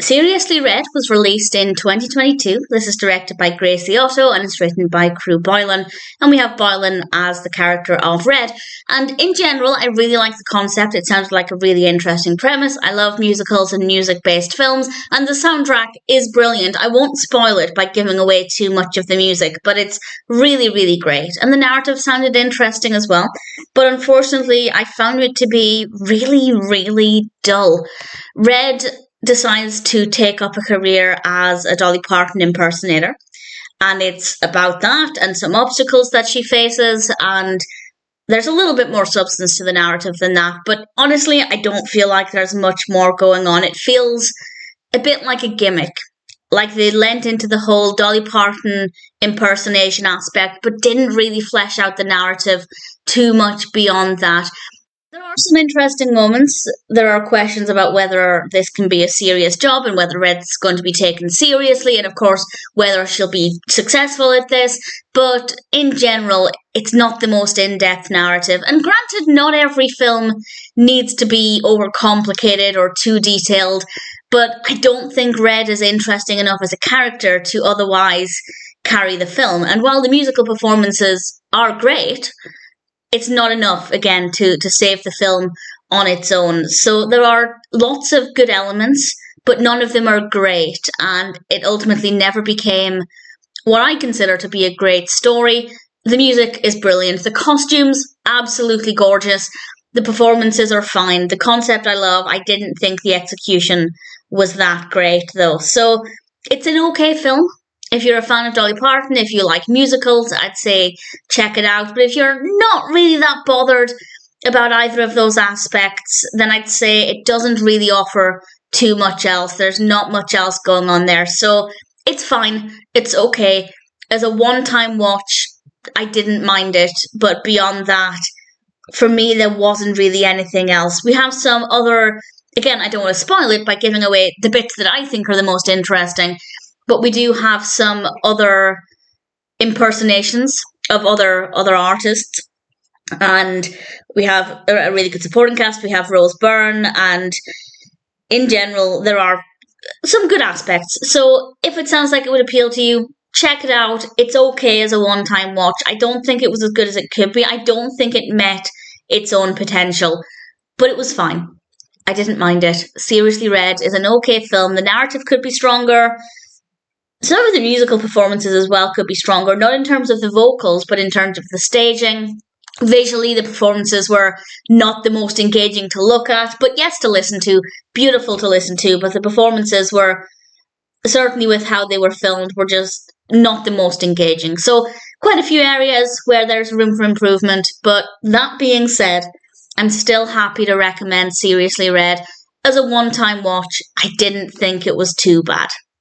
Seriously Red was released in 2022. This is directed by Gracie and it's written by Krew Boylan. And we have Boylan as the character of Red. And in general, I really like the concept. It sounds like a really interesting premise. I love musicals and music-based films, and the soundtrack is brilliant. I won't spoil it by giving away too much of the music, but it's really, really great. And the narrative sounded interesting as well. But unfortunately, I found it to be really, really dull. Red decides to take up a career as a Dolly Parton impersonator, and it's about that and some obstacles that she faces, and there's a little bit more substance to the narrative than that, but honestly I don't feel like there's much more going on. It feels a bit like a gimmick, like they lent into the whole Dolly Parton impersonation aspect but didn't really flesh out the narrative too much beyond that. There are some interesting moments. There are questions about whether this can be a serious job and whether Red's going to be taken seriously, and of course whether she'll be successful at this. But in general, it's not the most in-depth narrative. And granted, not every film needs to be overcomplicated or too detailed, but I don't think Red is interesting enough as a character to otherwise carry the film. And while the musical performances are great, it's not enough, again, to save the film on its own. So there are lots of good elements, but none of them are great. And it ultimately never became what I consider to be a great story. The music is brilliant. The costumes, absolutely gorgeous. The performances are fine. The concept I love. I didn't think the execution was that great, though. So it's an okay film. If you're a fan of Dolly Parton, if you like musicals, I'd say check it out. But if you're not really that bothered about either of those aspects, then I'd say it doesn't really offer too much else. There's not much else going on there. So it's fine. It's okay. As a one-time watch, I didn't mind it. But beyond that, for me, there wasn't really anything else. We have some other, again, I don't want to spoil it by giving away the bits that I think are the most interesting, but we do have some other impersonations of other artists. And we have a really good supporting cast. We have Byrne, and in general, there are some good aspects. So if it sounds like it would appeal to you, check it out. It's okay as a one-time watch. I don't think it was as good as it could be. I don't think it met its own potential, but it was fine. I didn't mind it. Seriously Red is an okay film. The narrative could be stronger. Some of the musical performances as well could be stronger, not in terms of the vocals, but in terms of the staging. Visually, the performances were not the most engaging to look at, but yes, to listen to, beautiful to listen to, but the performances were, certainly with how they were filmed, were just not the most engaging. So quite a few areas where there's room for improvement, but that being said, I'm still happy to recommend Seriously Red. As a one-time watch, I didn't think it was too bad.